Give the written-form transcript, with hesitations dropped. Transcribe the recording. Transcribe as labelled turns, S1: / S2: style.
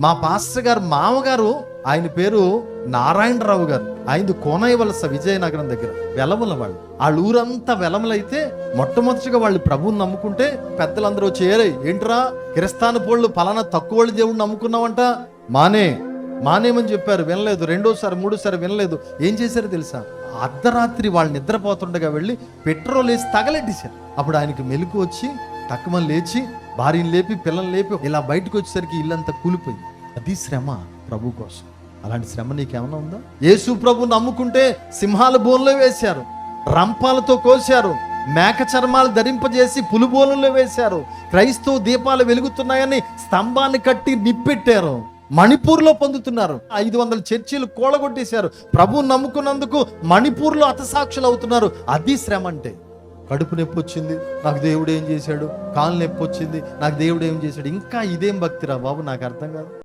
S1: మా పాస్టర్ గారు మామగారు, ఆయన పేరు నారాయణరావు గారు, ఆయనది కోనయ్యవలస విజయనగరం దగ్గర, వెలముల వాళ్ళు. వాళ్ళ ఊరంతా వెలములైతే మొట్టమొదటిగా వాళ్ళు ప్రభువుని నమ్ముకుంటే పెద్దలందరూ చేరే, ఏంట్రా కిరస్తాన పోళ్ళు పలానా తక్కువ వాళ్ళు దేవుడిని నమ్ముకున్నావంట, మానేమని చెప్పారు. వినలేదు. రెండోసారి మూడోసారి వినలేదు. ఏం చేశారో తెలుసా? అర్ధరాత్రి వాళ్ళు నిద్రపోతుండగా వెళ్ళి పెట్రోల్ వేసి తగలెట్టేశారు. అప్పుడు ఆయనకి మెలకు వచ్చి తక్కువని లేచి భార్యను లేపి పిల్లల్ని లేపి ఇలా బయటకు వచ్చేసరికి ఇల్లంతా కూలిపోయింది. అది శ్రమ ప్రభు కోసం. అలాంటి శ్రమ నీకేమన్నా ఉందా? యేసు ప్రభు నమ్ముకుంటే సింహాల బోన్లో వేశారు, రంపాలతో కోశారు, మేక చర్మాలు ధరింపజేసి పులిబోనుల్లో వేశారు, క్రైస్తవ దీపాలు వెలుగుతున్నాయని స్తంభాన్ని కట్టి నిప్పెట్టారు. మణిపూర్లో పొందుతున్నారు. 500 చర్చీలు కూలగొట్టేశారు. ప్రభువు నమ్ముకున్నందుకు మణిపూర్లో హతసాక్షులు అవుతున్నారు. అది శ్రమ అంటే. కడుపు నొప్పి వచ్చింది, నాకు దేవుడు ఏం చేశాడు, కాలు నొప్పి వచ్చింది, నాకు దేవుడు ఏం చేశాడు. ఇంకా ఇదేం భక్తిరా బాబు, నాకు అర్థం కాదు.